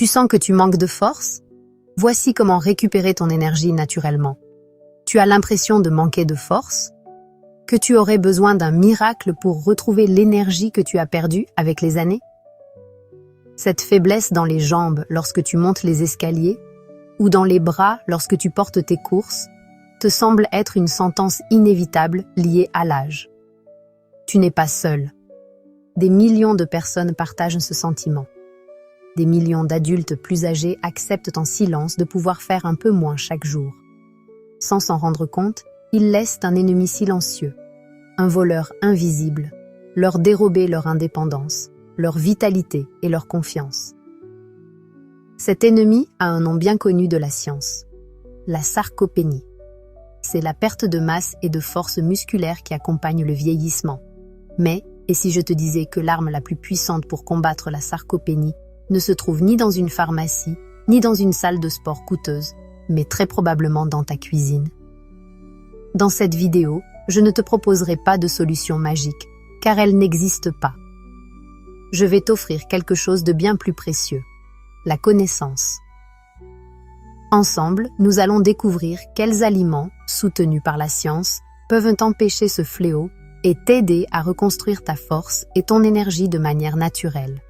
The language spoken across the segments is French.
Tu sens que tu manques de force? Voici comment récupérer ton énergie naturellement. Tu as l'impression de manquer de force? Que tu aurais besoin d'un miracle pour retrouver l'énergie que tu as perdue avec les années? Cette faiblesse dans les jambes lorsque tu montes les escaliers ou dans les bras lorsque tu portes tes courses te semble être une sentence inévitable liée à l'âge. Tu n'es pas seul. Des millions de personnes partagent ce sentiment. Des millions d'adultes plus âgés acceptent en silence de pouvoir faire un peu moins chaque jour. Sans s'en rendre compte, ils laissent un ennemi silencieux, un voleur invisible, leur dérober leur indépendance, leur vitalité et leur confiance. Cet ennemi a un nom bien connu de la science, la sarcopénie. C'est la perte de masse et de force musculaire qui accompagne le vieillissement. Mais, et si je te disais que l'arme la plus puissante pour combattre la sarcopénie ne se trouve ni dans une pharmacie, ni dans une salle de sport coûteuse, mais très probablement dans ta cuisine? Dans cette vidéo, je ne te proposerai pas de solution magique, car elle n'existe pas. Je vais t'offrir quelque chose de bien plus précieux, la connaissance. Ensemble, nous allons découvrir quels aliments, soutenus par la science, peuvent empêcher ce fléau et t'aider à reconstruire ta force et ton énergie de manière naturelle.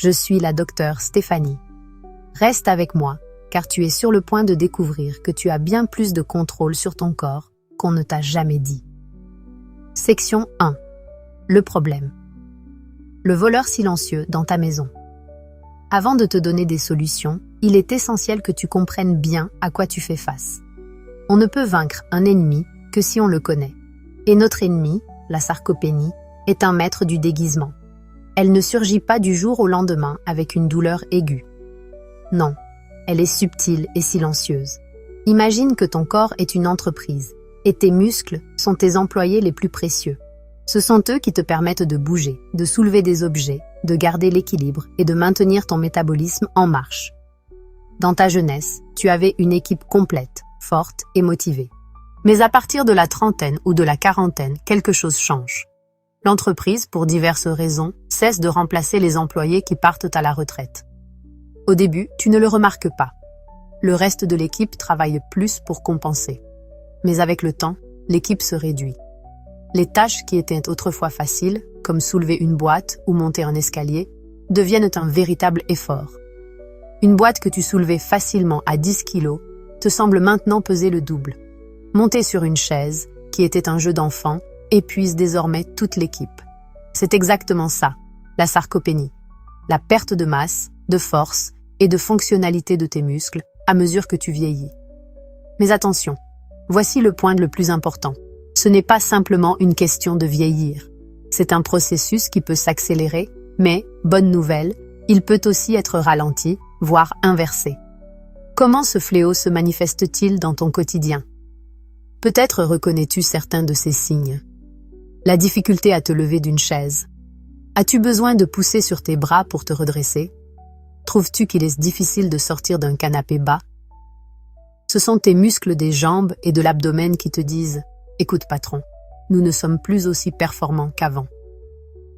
Je suis la docteure Stéphanie. Reste avec moi, car tu es sur le point de découvrir que tu as bien plus de contrôle sur ton corps qu'on ne t'a jamais dit. Section 1. Le problème. Le voleur silencieux dans ta maison. Avant de te donner des solutions, il est essentiel que tu comprennes bien à quoi tu fais face. On ne peut vaincre un ennemi que si on le connaît. Et notre ennemi, la sarcopénie, est un maître du déguisement. Elle ne surgit pas du jour au lendemain avec une douleur aiguë. Non, elle est subtile et silencieuse. Imagine que ton corps est une entreprise, et tes muscles sont tes employés les plus précieux. Ce sont eux qui te permettent de bouger, de soulever des objets, de garder l'équilibre et de maintenir ton métabolisme en marche. Dans ta jeunesse, tu avais une équipe complète, forte et motivée. Mais à partir de la trentaine ou de la quarantaine, quelque chose change. L'entreprise, pour diverses raisons, cesse de remplacer les employés qui partent à la retraite. Au début, tu ne le remarques pas. Le reste de l'équipe travaille plus pour compenser. Mais avec le temps, l'équipe se réduit. Les tâches qui étaient autrefois faciles, comme soulever une boîte ou monter un escalier, deviennent un véritable effort. Une boîte que tu soulevais facilement à 10 kilos te semble maintenant peser le double. Monter sur une chaise, qui était un jeu d'enfant, épuise désormais toute l'équipe. C'est exactement ça, la sarcopénie. La perte de masse, de force et de fonctionnalité de tes muscles à mesure que tu vieillis. Mais attention, voici le point le plus important. Ce n'est pas simplement une question de vieillir. C'est un processus qui peut s'accélérer, mais, bonne nouvelle, il peut aussi être ralenti, voire inversé. Comment ce fléau se manifeste-t-il dans ton quotidien? Peut-être reconnais-tu certains de ces signes. La difficulté à te lever d'une chaise. As-tu besoin de pousser sur tes bras pour te redresser? Trouves-tu qu'il est difficile de sortir d'un canapé bas? Ce sont tes muscles des jambes et de l'abdomen qui te disent « Écoute patron, nous ne sommes plus aussi performants qu'avant. »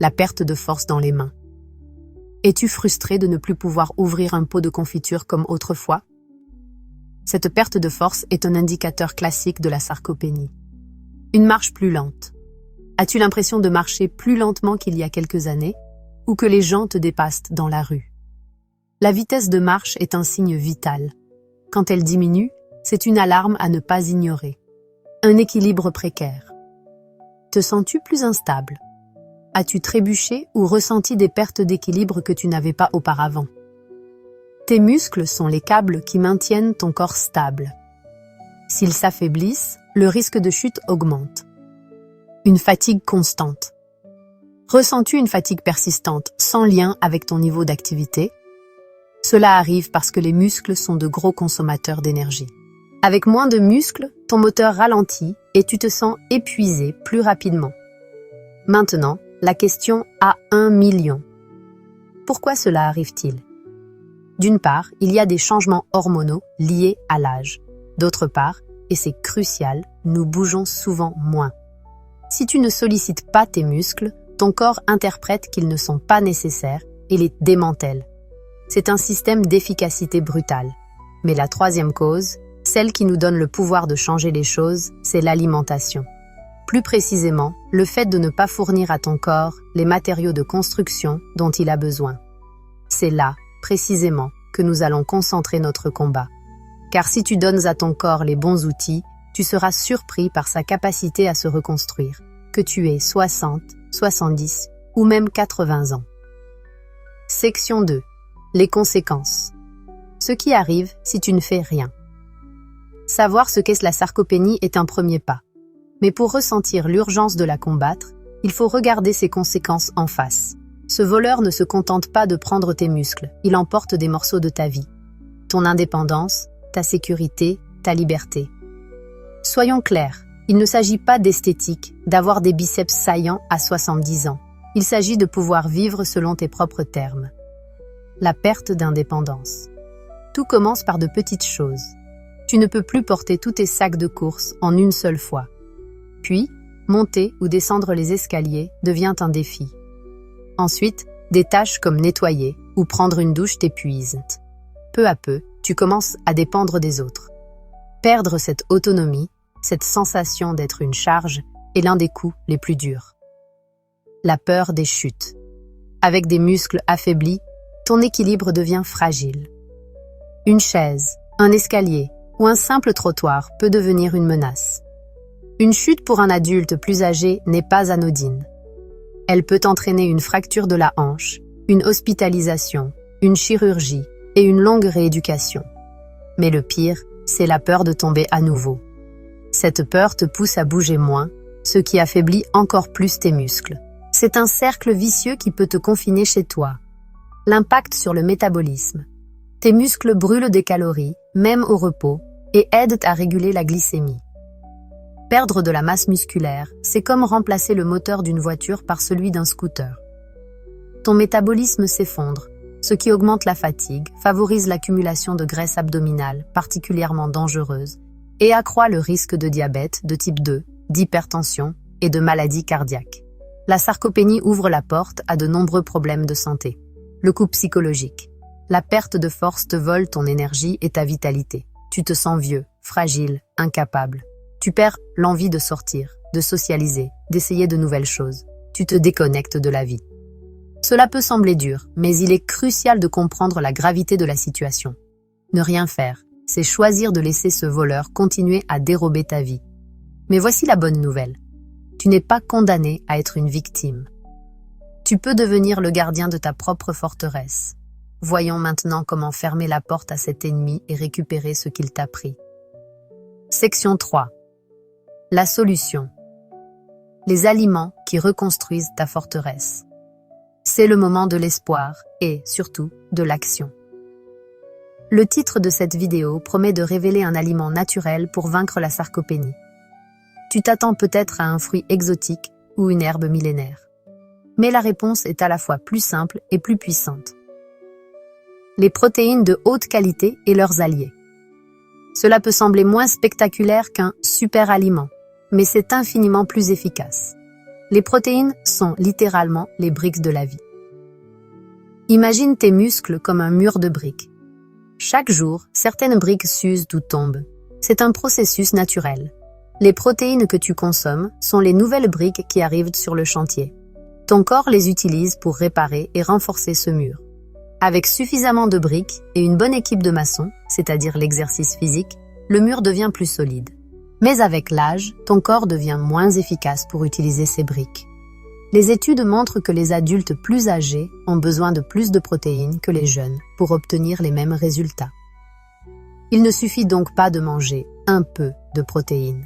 La perte de force dans les mains. Es-tu frustré de ne plus pouvoir ouvrir un pot de confiture comme autrefois? Cette perte de force est un indicateur classique de la sarcopénie. Une marche plus lente. As-tu l'impression de marcher plus lentement qu'il y a quelques années ou que les gens te dépassent dans la rue? La vitesse de marche est un signe vital. Quand elle diminue, c'est une alarme à ne pas ignorer. Un équilibre précaire. Te sens-tu plus instable? As-tu trébuché ou ressenti des pertes d'équilibre que tu n'avais pas auparavant? Tes muscles sont les câbles qui maintiennent ton corps stable. S'ils s'affaiblissent, le risque de chute augmente. Une fatigue constante. Ressens-tu une fatigue persistante sans lien avec ton niveau d'activité? Cela arrive parce que les muscles sont de gros consommateurs d'énergie. Avec moins de muscles, ton moteur ralentit et tu te sens épuisé plus rapidement. Maintenant, la question à 1 million. Pourquoi cela arrive-t-il? D'une part, il y a des changements hormonaux liés à l'âge. D'autre part, et c'est crucial, nous bougeons souvent moins. Si tu ne sollicites pas tes muscles, ton corps interprète qu'ils ne sont pas nécessaires et les démantèle. c'est un système d'efficacité brutale. Mais la troisième cause, celle qui nous donne le pouvoir de changer les choses, c'est l'alimentation. Plus précisément, le fait de ne pas fournir à ton corps les matériaux de construction dont il a besoin. C'est là, précisément, que nous allons concentrer notre combat. Car si tu donnes à ton corps les bons outils, tu seras surpris par sa capacité à se reconstruire, que tu aies 60, 70 ou même 80 ans. Section 2. Les conséquences. Ce qui arrive si tu ne fais rien. Savoir ce qu'est la sarcopénie est un premier pas. Mais pour ressentir l'urgence de la combattre, il faut regarder ses conséquences en face. Ce voleur ne se contente pas de prendre tes muscles, il emporte des morceaux de ta vie. Ton indépendance, ta sécurité, ta liberté. Soyons clairs, il ne s'agit pas d'esthétique, d'avoir des biceps saillants à 70 ans. Il s'agit de pouvoir vivre selon tes propres termes. La perte d'indépendance. Tout commence par de petites choses. Tu ne peux plus porter tous tes sacs de course en une seule fois. Puis, monter ou descendre les escaliers devient un défi. Ensuite, des tâches comme nettoyer ou prendre une douche t'épuisent. Peu à peu, tu commences à dépendre des autres. Perdre cette autonomie, cette sensation d'être une charge, est l'un des coups les plus durs. La peur des chutes. Avec des muscles affaiblis, ton équilibre devient fragile. Une chaise, un escalier ou un simple trottoir peut devenir une menace. Une chute pour un adulte plus âgé n'est pas anodine. Elle peut entraîner une fracture de la hanche, une hospitalisation, une chirurgie et une longue rééducation. Mais le pire, c'est la peur de tomber à nouveau. Cette peur te pousse à bouger moins, ce qui affaiblit encore plus tes muscles. C'est un cercle vicieux qui peut te confiner chez toi. L'impact sur le métabolisme. Tes muscles brûlent des calories, même au repos, et aident à réguler la glycémie. Perdre de la masse musculaire, c'est comme remplacer le moteur d'une voiture par celui d'un scooter. Ton métabolisme s'effondre, ce qui augmente la fatigue, favorise l'accumulation de graisse abdominale, particulièrement dangereuse, et accroît le risque de diabète de type 2, d'hypertension et de maladies cardiaques. La sarcopénie ouvre la porte à de nombreux problèmes de santé. Le coup psychologique. La perte de force te vole ton énergie et ta vitalité. Tu te sens vieux, fragile, incapable. Tu perds l'envie de sortir, de socialiser, d'essayer de nouvelles choses. Tu te déconnectes de la vie. Cela peut sembler dur, mais il est crucial de comprendre la gravité de la situation. Ne rien faire, c'est choisir de laisser ce voleur continuer à dérober ta vie. Mais voici la bonne nouvelle. Tu n'es pas condamné à être une victime. Tu peux devenir le gardien de ta propre forteresse. Voyons maintenant comment fermer la porte à cet ennemi et récupérer ce qu'il t'a pris. Section 3. La solution. Les aliments qui reconstruisent ta forteresse. C'est le moment de l'espoir et, surtout, de l'action. Le titre de cette vidéo promet de révéler un aliment naturel pour vaincre la sarcopénie. Tu t'attends peut-être à un fruit exotique ou une herbe millénaire. Mais la réponse est à la fois plus simple et plus puissante. Les protéines de haute qualité et leurs alliés. Cela peut sembler moins spectaculaire qu'un super aliment, mais c'est infiniment plus efficace. Les protéines sont littéralement les briques de la vie. Imagine tes muscles comme un mur de briques. Chaque jour, certaines briques s'usent ou tombent. C'est un processus naturel. Les protéines que tu consommes sont les nouvelles briques qui arrivent sur le chantier. Ton corps les utilise pour réparer et renforcer ce mur. Avec suffisamment de briques et une bonne équipe de maçons, c'est-à-dire l'exercice physique, le mur devient plus solide. Mais avec l'âge, ton corps devient moins efficace pour utiliser ces briques. Les études montrent que les adultes plus âgés ont besoin de plus de protéines que les jeunes pour obtenir les mêmes résultats. Il ne suffit donc pas de manger un peu de protéines.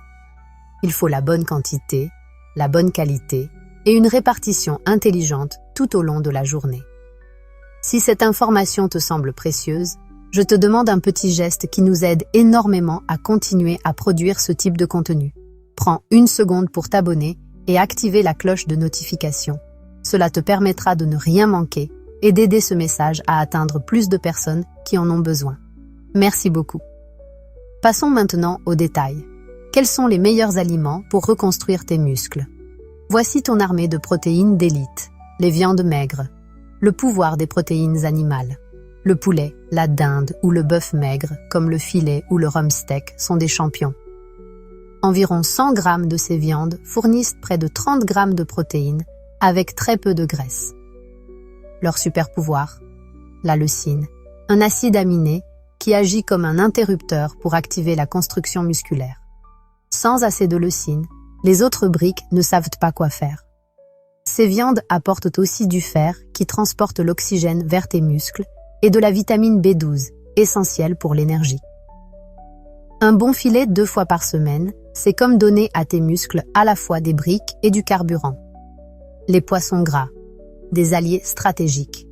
Il faut la bonne quantité, la bonne qualité et une répartition intelligente tout au long de la journée. Si cette information te semble précieuse, je te demande un petit geste qui nous aide énormément à continuer à produire ce type de contenu. Prends une seconde pour t'abonner et activer la cloche de notification. Cela te permettra de ne rien manquer et d'aider ce message à atteindre plus de personnes qui en ont besoin. Merci beaucoup. Passons maintenant aux détails. Quels sont les meilleurs aliments pour reconstruire tes muscles? Voici ton armée de protéines d'élite, les viandes maigres, le pouvoir des protéines animales. Le poulet, la dinde ou le bœuf maigre, comme le filet ou le rump steak, sont des champions. Environ 100 grammes de ces viandes fournissent près de 30 grammes de protéines, avec très peu de graisse. Leur super pouvoir, la leucine, un acide aminé qui agit comme un interrupteur pour activer la construction musculaire. Sans assez de leucine, les autres briques ne savent pas quoi faire. Ces viandes apportent aussi du fer qui transporte l'oxygène vers tes muscles et de la vitamine B12, essentielle pour l'énergie. Un bon filet 2 fois par semaine, c'est comme donner à tes muscles à la fois des briques et du carburant. Les poissons gras, des alliés stratégiques.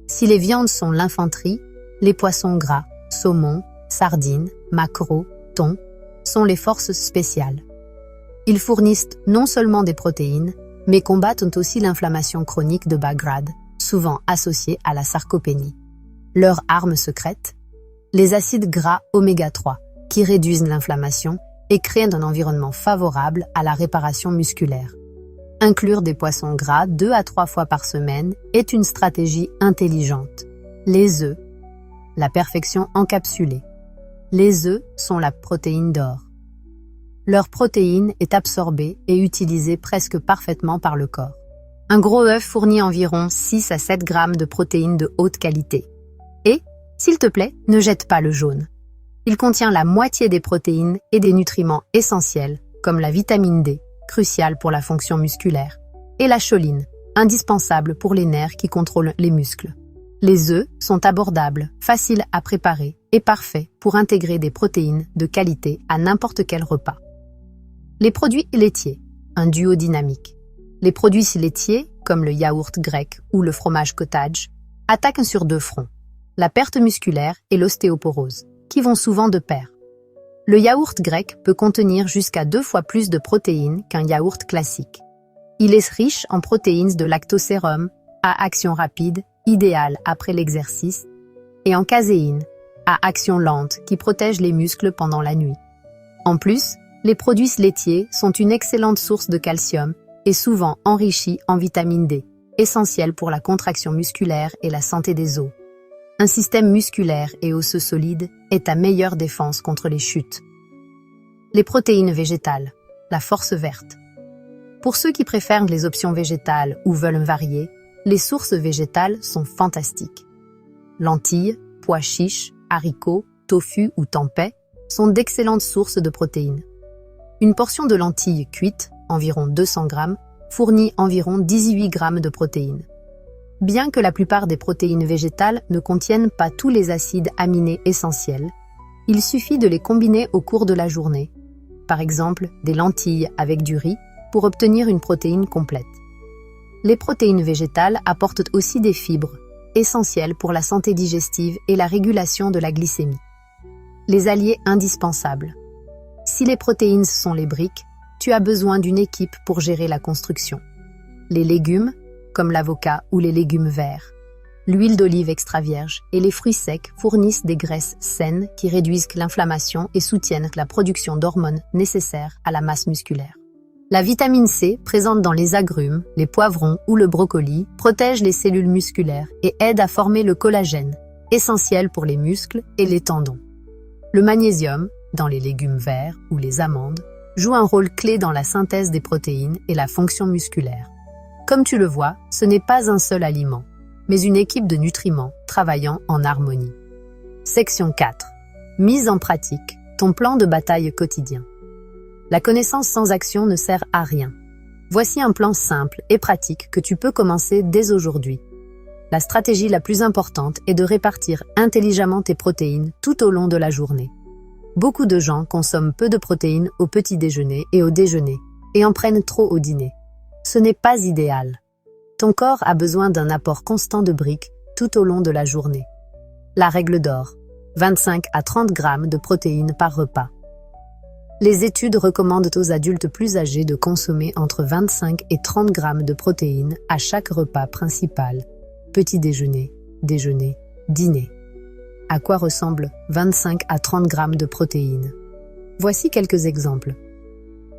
Si les viandes sont l'infanterie, les poissons gras, saumon, sardines, maquereaux, thon, sont les forces spéciales. Ils fournissent non seulement des protéines, mais combattent aussi l'inflammation chronique de bas grade, souvent associée à la sarcopénie. Leur arme secrète? Les acides gras oméga 3, qui réduisent l'inflammation et créent un environnement favorable à la réparation musculaire. Inclure des poissons gras 2 à 3 fois par semaine est une stratégie intelligente. Les œufs, la perfection encapsulée. Les œufs sont la protéine d'or. Leur protéine est absorbée et utilisée presque parfaitement par le corps. Un gros œuf fournit environ 6 à 7 grammes de protéines de haute qualité. Et, s'il te plaît, ne jette pas le jaune. Il contient la moitié des protéines et des nutriments essentiels, comme la vitamine D, cruciale pour la fonction musculaire, et la choline, indispensable pour les nerfs qui contrôlent les muscles. Les œufs sont abordables, faciles à préparer et parfaits pour intégrer des protéines de qualité à n'importe quel repas. Les produits laitiers, un duo dynamique. Les produits laitiers, comme le yaourt grec ou le fromage cottage, attaquent sur 2 fronts, la perte musculaire et l'ostéoporose, qui vont souvent de pair. Le yaourt grec peut contenir jusqu'à 2 fois plus de protéines qu'un yaourt classique. Il est riche en protéines de lactosérum, à action rapide, idéale après l'exercice, et en caséine, à action lente, qui protège les muscles pendant la nuit. En plus, les produits laitiers sont une excellente source de calcium et souvent enrichis en vitamine D, essentielle pour la contraction musculaire et la santé des os. Un système musculaire et osseux solide est ta meilleure défense contre les chutes. Les protéines végétales, la force verte. Pour ceux qui préfèrent les options végétales ou veulent varier, les sources végétales sont fantastiques. Lentilles, pois chiches, haricots, tofu ou tempeh sont d'excellentes sources de protéines. Une portion de lentilles cuites, environ 200 grammes, fournit environ 18 grammes de protéines. Bien que la plupart des protéines végétales ne contiennent pas tous les acides aminés essentiels, il suffit de les combiner au cours de la journée. Par exemple, des lentilles avec du riz pour obtenir une protéine complète. Les protéines végétales apportent aussi des fibres, essentielles pour la santé digestive et la régulation de la glycémie. Les alliés indispensables. Si les protéines sont les briques, tu as besoin d'une équipe pour gérer la construction. Les légumes, comme l'avocat ou les légumes verts, l'huile d'olive extra vierge et les fruits secs fournissent des graisses saines qui réduisent l'inflammation et soutiennent la production d'hormones nécessaires à la masse musculaire. La vitamine C, présente dans les agrumes, les poivrons ou le brocoli, protège les cellules musculaires et aide à former le collagène, essentiel pour les muscles et les tendons. Le magnésium, dans les légumes verts ou les amandes, joue un rôle clé dans la synthèse des protéines et la fonction musculaire. Comme tu le vois, ce n'est pas un seul aliment, mais une équipe de nutriments travaillant en harmonie. Section 4. Mise en pratique, ton plan de bataille quotidien. La connaissance sans action ne sert à rien. Voici un plan simple et pratique que tu peux commencer dès aujourd'hui. La stratégie la plus importante est de répartir intelligemment tes protéines tout au long de la journée. Beaucoup de gens consomment peu de protéines au petit déjeuner et au déjeuner, et en prennent trop au dîner. Ce n'est pas idéal. Ton corps a besoin d'un apport constant de briques tout au long de la journée. La règle d'or, 25 à 30 grammes de protéines par repas. Les études recommandent aux adultes plus âgés de consommer entre 25 et 30 grammes de protéines à chaque repas principal, petit déjeuner, déjeuner, dîner. À quoi ressemblent 25 à 30 grammes de protéines? Voici quelques exemples.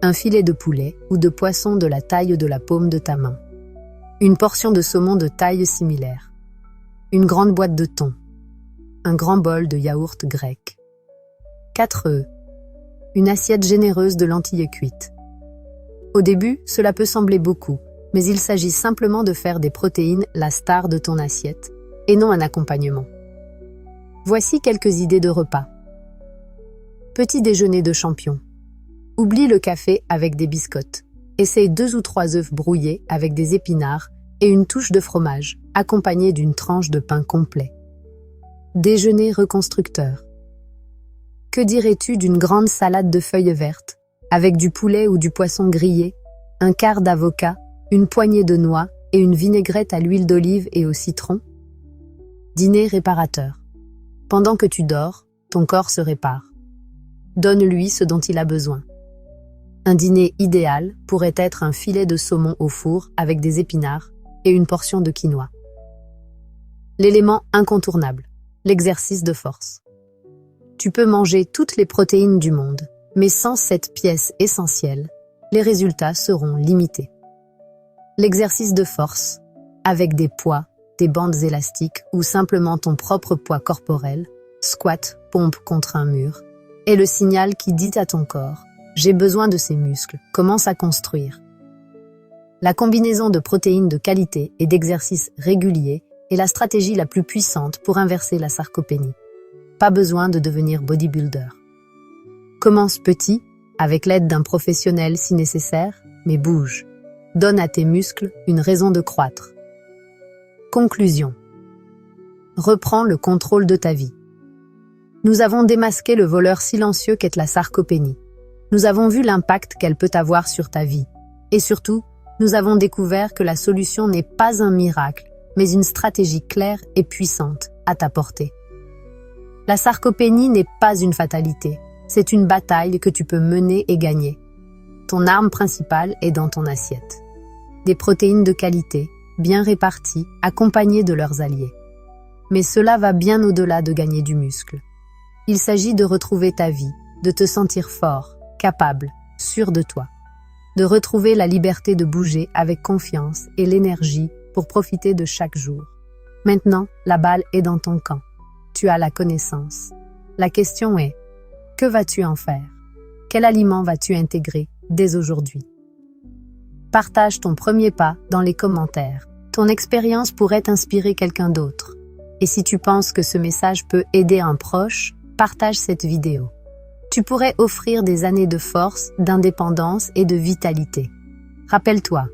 Un filet de poulet ou de poisson de la taille de la paume de ta main. Une portion de saumon de taille similaire. Une grande boîte de thon. un grand bol de yaourt grec. 4 œufs. Une assiette généreuse de lentilles cuites. Au début, cela peut sembler beaucoup, mais il s'agit simplement de faire des protéines la star de ton assiette, et non un accompagnement. Voici quelques idées de repas. Petit déjeuner de champion. Oublie le café avec des biscottes. Essaye 2 ou 3 œufs brouillés avec des épinards et une touche de fromage, accompagnée d'une tranche de pain complet. Déjeuner reconstructeur. Que dirais-tu d'une grande salade de feuilles vertes, avec du poulet ou du poisson grillé, un quart d'avocat, une poignée de noix et une vinaigrette à l'huile d'olive et au citron? Dîner réparateur. Pendant que tu dors, ton corps se répare. Donne-lui ce dont il a besoin. Un dîner idéal pourrait être un filet de saumon au four avec des épinards et une portion de quinoa. L'élément incontournable, l'exercice de force. Tu peux manger toutes les protéines du monde, mais sans cette pièce essentielle, les résultats seront limités. L'exercice de force, avec des poids, des bandes élastiques ou simplement ton propre poids corporel, squat, pompe contre un mur, est le signal qui dit à ton corps « J'ai besoin de ces muscles, commence à construire ». La combinaison de protéines de qualité et d'exercices réguliers est la stratégie la plus puissante pour inverser la sarcopénie. Pas besoin de devenir bodybuilder. Commence petit, avec l'aide d'un professionnel si nécessaire, mais bouge. Donne à tes muscles une raison de croître. Conclusion. Reprends le contrôle de ta vie. Nous avons démasqué le voleur silencieux qu'est la sarcopénie. Nous avons vu l'impact qu'elle peut avoir sur ta vie. Et surtout, nous avons découvert que la solution n'est pas un miracle, mais une stratégie claire et puissante à ta portée. La sarcopénie n'est pas une fatalité, c'est une bataille que tu peux mener et gagner. Ton arme principale est dans ton assiette. Des protéines de qualité, bien réparties, accompagnées de leurs alliés. Mais cela va bien au-delà de gagner du muscle. Il s'agit de retrouver ta vie, de te sentir fort, capable, sûr de toi. De retrouver la liberté de bouger avec confiance et l'énergie pour profiter de chaque jour. Maintenant, la balle est dans ton camp. Tu as la connaissance. La question est, que vas-tu en faire? Quel aliment vas-tu intégrer dès aujourd'hui? Partage ton premier pas dans les commentaires. Ton expérience pourrait inspirer quelqu'un d'autre. Et si tu penses que ce message peut aider un proche, partage cette vidéo. Tu pourrais offrir des années de force, d'indépendance et de vitalité. Rappelle-toi,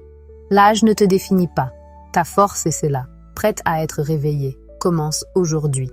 l'âge ne te définit pas. Ta force est cela, prête à être réveillée. Commence aujourd'hui.